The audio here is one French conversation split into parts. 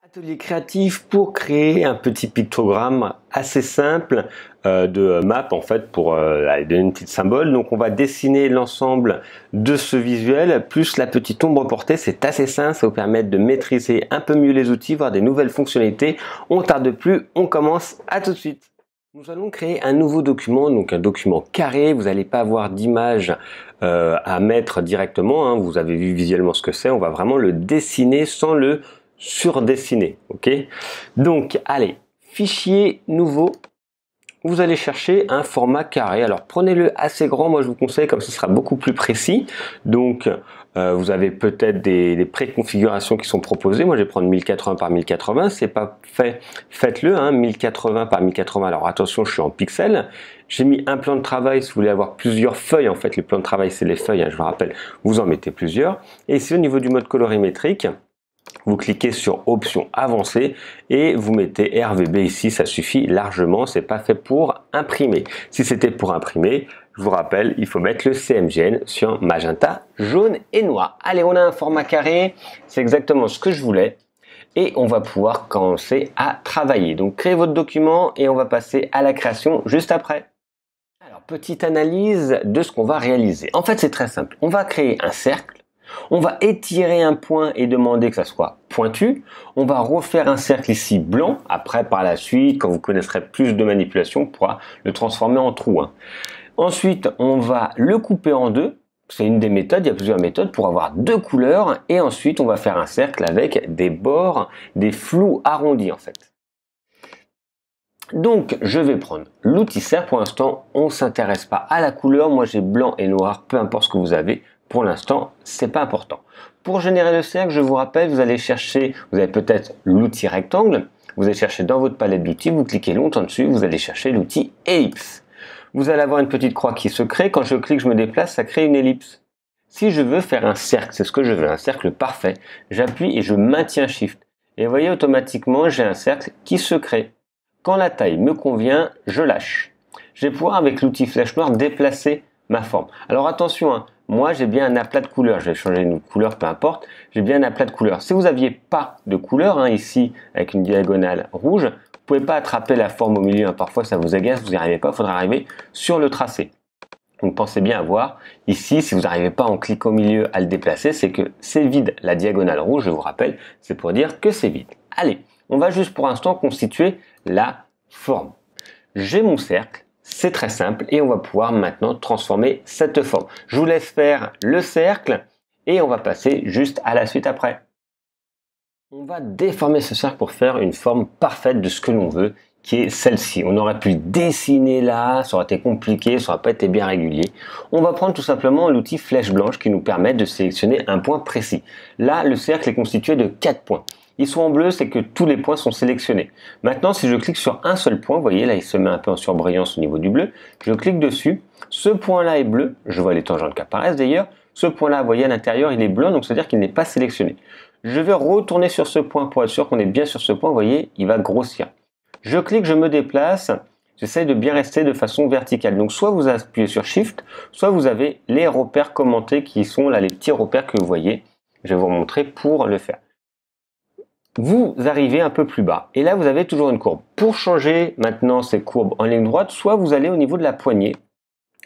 Atelier créatif pour créer un petit pictogramme assez simple de map en fait pour donner une petite symbole. Donc on va dessiner l'ensemble de ce visuel plus la petite ombre portée. C'est assez simple, ça vous permettre de maîtriser un peu mieux les outils, voir des nouvelles fonctionnalités. On tarde plus, on commence, à tout de suite. Nous allons créer un nouveau document, donc un document carré. Vous n'allez pas avoir d'image à mettre directement, hein. Vous avez vu visuellement ce que c'est. On va vraiment le dessiner sans le surdessiner. Ok. Donc allez, fichier nouveau. Vous allez chercher un format carré. Alors prenez-le assez grand, moi je vous conseille, comme ce sera beaucoup plus précis. Donc vous avez peut-être des préconfigurations qui sont proposées. Moi je vais prendre 1080 par 1080. C'est pas fait, faites-le, hein, 1080 par 1080. Alors attention, je suis en pixels. J'ai mis un plan de travail si vous voulez avoir plusieurs feuilles. En fait, les plans de travail c'est les feuilles, hein, je vous rappelle, vous en mettez plusieurs. Et ici au niveau du mode colorimétrique, vous cliquez sur option avancée et vous mettez RVB ici, ça suffit largement, c'est pas fait pour imprimer. Si c'était pour imprimer, je vous rappelle, il faut mettre le CMYN sur magenta, jaune et noir. Allez, on a un format carré, c'est exactement ce que je voulais et on va pouvoir commencer à travailler. Donc créez votre document et on va passer à la création juste après. Alors, petite analyse de ce qu'on va réaliser. En fait, c'est très simple. On va créer un cercle. On va étirer un point et demander que ça soit pointu. On va refaire un cercle ici blanc. Après, par la suite, quand vous connaîtrez plus de manipulation, on pourra le transformer en trou. Ensuite, on va le couper en deux. C'est une des méthodes. Il y a plusieurs méthodes pour avoir deux couleurs. Et ensuite, on va faire un cercle avec des bords, des flous arrondis en fait. Donc, je vais prendre l'outil cercle. Pour l'instant, on ne s'intéresse pas à la couleur. Moi, j'ai blanc et noir, peu importe ce que vous avez. Pour l'instant, c'est pas important. Pour générer le cercle, je vous rappelle, vous allez chercher, vous avez peut-être l'outil rectangle, vous allez chercher dans votre palette d'outils, vous cliquez longtemps dessus, vous allez chercher l'outil ellipse. Vous allez avoir une petite croix qui se crée, quand je clique, je me déplace, ça crée une ellipse. Si je veux faire un cercle, c'est ce que je veux, un cercle parfait, j'appuie et je maintiens Shift. Et vous voyez, automatiquement, j'ai un cercle qui se crée. Quand la taille me convient, je lâche. Je vais pouvoir, avec l'outil flèche noire, déplacer ma forme. Alors attention, hein, moi j'ai bien un aplat de couleurs, je vais changer une couleur, peu importe, j'ai bien un aplat de couleurs. Si vous n'aviez pas de couleur, hein, ici avec une diagonale rouge, vous ne pouvez pas attraper la forme au milieu, hein. Parfois ça vous agace, vous n'y arrivez pas, il faudra arriver sur le tracé. Donc pensez bien à voir, ici si vous n'arrivez pas en cliquant au milieu à le déplacer, c'est que c'est vide. La diagonale rouge, je vous rappelle, c'est pour dire que c'est vide. Allez, on va juste pour l'instant constituer la forme. J'ai mon cercle. C'est très simple et on va pouvoir maintenant transformer cette forme. Je vous laisse faire le cercle et on va passer juste à la suite après. On va déformer ce cercle pour faire une forme parfaite de ce que l'on veut, qui est celle-ci. On aurait pu dessiner là, ça aurait été compliqué, ça n'aurait pas été bien régulier. On va prendre tout simplement l'outil flèche blanche qui nous permet de sélectionner un point précis. Là, le cercle est constitué de 4 points. Ils sont en bleu, c'est que tous les points sont sélectionnés. Maintenant, si je clique sur un seul point, vous voyez là, il se met un peu en surbrillance au niveau du bleu. Je clique dessus. Ce point-là est bleu. Je vois les tangentes qui apparaissent d'ailleurs. Ce point-là, vous voyez à l'intérieur, il est blanc, donc c'est-à-dire qu'il n'est pas sélectionné. Je vais retourner sur ce point pour être sûr qu'on est bien sur ce point. Vous voyez, il va grossir. Je clique, je me déplace. J'essaie de bien rester de façon verticale. Donc, soit vous appuyez sur Shift, soit vous avez les repères commentés qui sont là, les petits repères que vous voyez. Je vais vous montrer pour le faire. Vous arrivez un peu plus bas et là vous avez toujours une courbe. Pour changer maintenant ces courbes en ligne droite, soit vous allez au niveau de la poignée,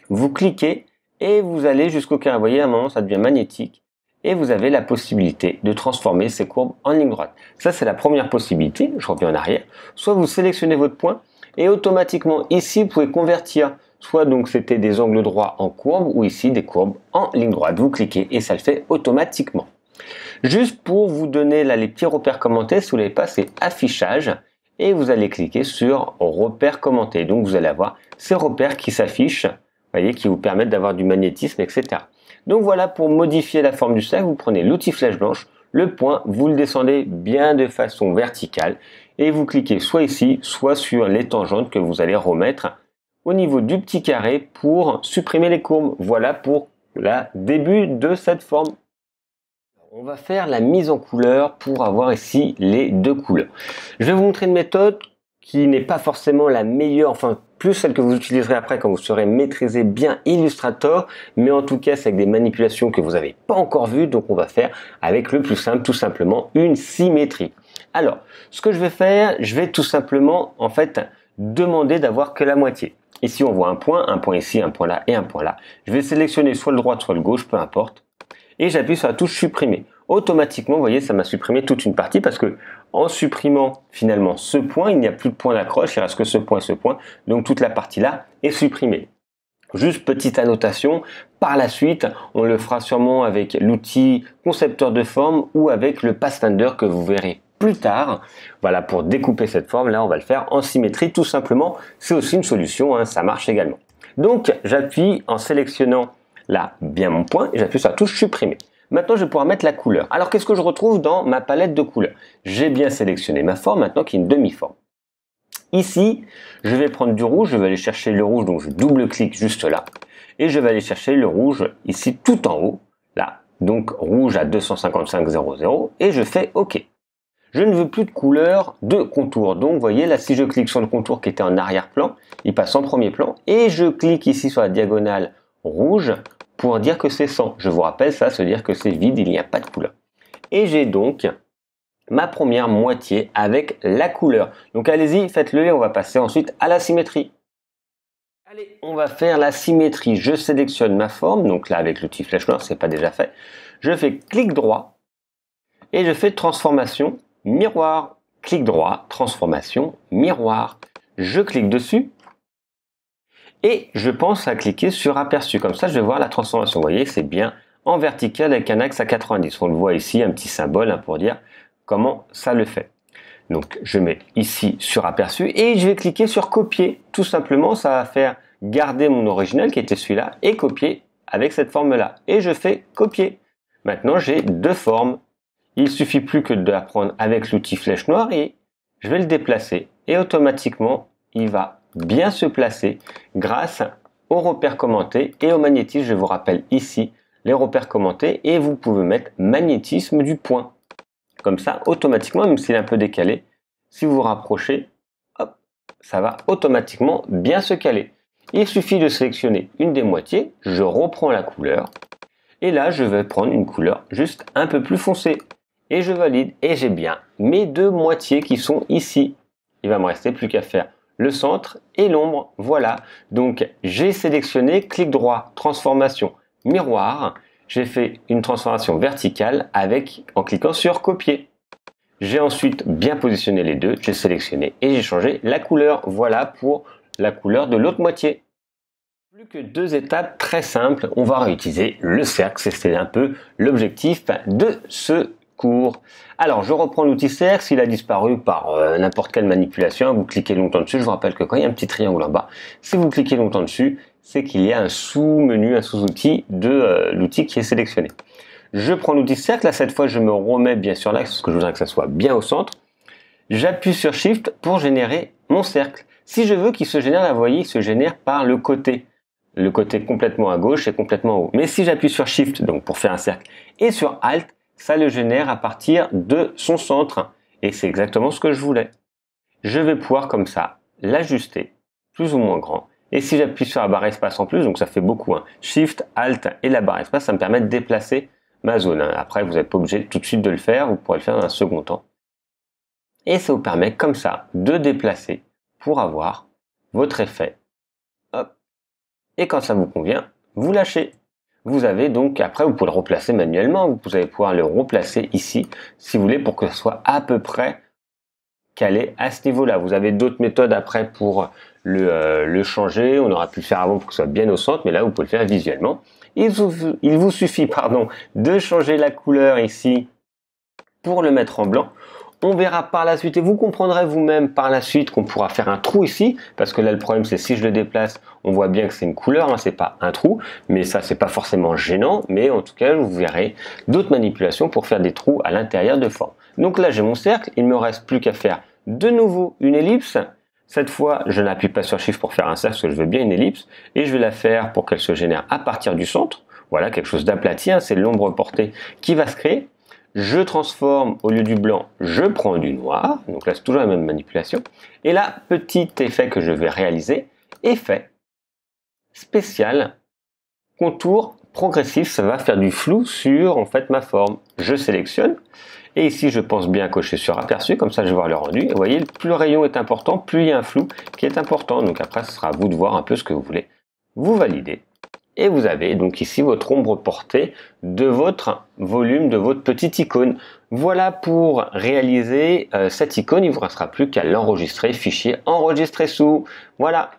vous cliquez et vous allez jusqu'au carré. Vous voyez, à un moment ça devient magnétique et vous avez la possibilité de transformer ces courbes en ligne droite. Ça c'est la première possibilité, je reviens en arrière. Soit vous sélectionnez votre point et automatiquement ici vous pouvez convertir, soit donc c'était des angles droits en courbe ou ici des courbes en ligne droite. Vous cliquez et ça le fait automatiquement. Juste pour vous donner là les petits repères commentés, si vous ne l'avez pas, c'est affichage et vous allez cliquer sur repères commentés. Donc vous allez avoir ces repères qui s'affichent, voyez, qui vous permettent d'avoir du magnétisme, etc. Donc voilà, pour modifier la forme du cercle, vous prenez l'outil flèche blanche, le point, vous le descendez bien de façon verticale et vous cliquez soit ici, soit sur les tangentes que vous allez remettre au niveau du petit carré pour supprimer les courbes. Voilà pour le début de cette forme. On va faire la mise en couleur pour avoir ici les deux couleurs. Je vais vous montrer une méthode qui n'est pas forcément la meilleure, enfin plus celle que vous utiliserez après quand vous saurez maîtriser bien Illustrator, mais en tout cas c'est avec des manipulations que vous n'avez pas encore vues, donc on va faire avec le plus simple, tout simplement une symétrie. Alors, ce que je vais faire, je vais tout simplement, en fait, demander d'avoir que la moitié. Ici, on voit un point ici, un point là et un point là. Je vais sélectionner soit le droit, soit le gauche, peu importe. Et j'appuie sur la touche supprimer. Automatiquement, vous voyez, ça m'a supprimé toute une partie parce que en supprimant finalement ce point, il n'y a plus de point d'accroche, il reste que ce point et ce point. Donc toute la partie là est supprimée. Juste petite annotation, par la suite, on le fera sûrement avec l'outil concepteur de forme ou avec le Pathfinder que vous verrez plus tard. Voilà, pour découper cette forme, là, on va le faire en symétrie tout simplement. C'est aussi une solution, hein, ça marche également. Donc, j'appuie en sélectionnant là bien mon point et j'appuie sur la touche supprimer. Maintenant, je vais pouvoir mettre la couleur. Alors, qu'est-ce que je retrouve dans ma palette de couleurs? J'ai bien sélectionné ma forme maintenant qui est une demi-forme. Ici, je vais prendre du rouge, je vais aller chercher le rouge, donc je double-clique juste là. Et je vais aller chercher le rouge ici tout en haut, là. Donc rouge à 255,00 et je fais OK. Je ne veux plus de couleur de contour. Donc vous voyez là, si je clique sur le contour qui était en arrière-plan, il passe en premier plan. Et je clique ici sur la diagonale rouge pour dire que c'est 100. Je vous rappelle, ça veut dire que c'est vide, il n'y a pas de couleur. Et j'ai donc ma première moitié avec la couleur. Donc allez-y, faites-le et on va passer ensuite à la symétrie. Allez, on va faire la symétrie. Je sélectionne ma forme, donc là avec l'outil flèche noire, c'est pas déjà fait. Je fais clic droit et je fais transformation, miroir, clic droit, transformation, miroir. Je clique dessus et je pense à cliquer sur aperçu. Comme ça, je vais voir la transformation. Vous voyez, c'est bien en vertical avec un axe à 90. On le voit ici, un petit symbole hein, pour dire comment ça le fait. Donc je mets ici sur aperçu et je vais cliquer sur copier. Tout simplement, ça va faire garder mon original qui était celui-là et copier avec cette forme-là. Et je fais copier. Maintenant, j'ai deux formes. Il suffit plus que de la prendre avec l'outil flèche noire et je vais le déplacer. Et automatiquement, il va bien se placer grâce aux repères commentés et au magnétisme. Je vous rappelle ici les repères commentés et vous pouvez mettre magnétisme du point. Comme ça, automatiquement, même s'il est un peu décalé, si vous vous rapprochez, hop, ça va automatiquement bien se caler. Il suffit de sélectionner une des moitiés, je reprends la couleur, et là, je vais prendre une couleur juste un peu plus foncée. Et je valide, et j'ai bien mes deux moitiés qui sont ici. Il va me rester plus qu'à faire le centre et l'ombre, voilà. Donc, j'ai sélectionné, clic droit, transformation, miroir. J'ai fait une transformation verticale en cliquant sur copier. J'ai ensuite bien positionné les deux, j'ai sélectionné et j'ai changé la couleur. Voilà pour la couleur de l'autre moitié. Plus que deux étapes très simples, on va réutiliser le cercle. C'est un peu l'objectif de ce cours. Alors, je reprends l'outil cercle. S'il a disparu par n'importe quelle manipulation, vous cliquez longtemps dessus. Je vous rappelle que quand il y a un petit triangle en bas, si vous cliquez longtemps dessus, c'est qu'il y a un sous-menu, un sous-outil de l'outil qui est sélectionné. Je prends l'outil cercle. Là, cette fois, je me remets bien sur l'axe parce que je voudrais que ça soit bien au centre. J'appuie sur Shift pour générer mon cercle. Si je veux qu'il se génère, là, vous voyez, il se génère par le côté. Le côté complètement à gauche et complètement en haut. Mais si j'appuie sur Shift, donc pour faire un cercle, et sur Alt, ça le génère à partir de son centre. Et c'est exactement ce que je voulais. Je vais pouvoir comme ça l'ajuster, plus ou moins grand. Et si j'appuie sur la barre espace en plus, donc ça fait beaucoup, hein, Shift, Alt et la barre espace, ça me permet de déplacer ma zone. Après, vous n'êtes pas obligé tout de suite de le faire, vous pourrez le faire dans un second temps. Et ça vous permet comme ça de déplacer pour avoir votre effet. Hop. Et quand ça vous convient, vous lâchez. Vous avez donc, après vous pouvez le replacer manuellement, vous allez pouvoir le replacer ici, si vous voulez, pour que ce soit à peu près calé à ce niveau-là. Vous avez d'autres méthodes après pour le changer, on aurait pu le faire avant pour que ce soit bien au centre, mais là vous pouvez le faire visuellement. Il vous suffit de changer la couleur ici pour le mettre en blanc. On verra par la suite et vous comprendrez vous-même par la suite qu'on pourra faire un trou ici, parce que là le problème c'est si je le déplace, on voit bien que c'est une couleur, hein, c'est pas un trou, mais ça c'est pas forcément gênant, mais en tout cas vous verrez d'autres manipulations pour faire des trous à l'intérieur de forme. Donc là j'ai mon cercle, il me reste plus qu'à faire de nouveau une ellipse. Cette fois je n'appuie pas sur Shift pour faire un cercle parce que je veux bien une ellipse, et je vais la faire pour qu'elle se génère à partir du centre. Voilà, quelque chose d'aplati, hein, c'est l'ombre portée qui va se créer. Je transforme, au lieu du blanc, je prends du noir. Donc là, c'est toujours la même manipulation. Et là, petit effet que je vais réaliser, effet spécial, contour progressif, ça va faire du flou sur en fait ma forme. Je sélectionne et ici je pense bien cocher sur aperçu, comme ça je vais voir le rendu. Et vous voyez, plus le rayon est important, plus il y a un flou qui est important. Donc après, ce sera à vous de voir un peu ce que vous voulez. Vous validez. Et vous avez donc ici votre ombre portée de votre volume, de votre petite icône. Voilà pour réaliser cette icône. Il ne vous restera plus qu'à l'enregistrer, fichier enregistrer sous. Voilà.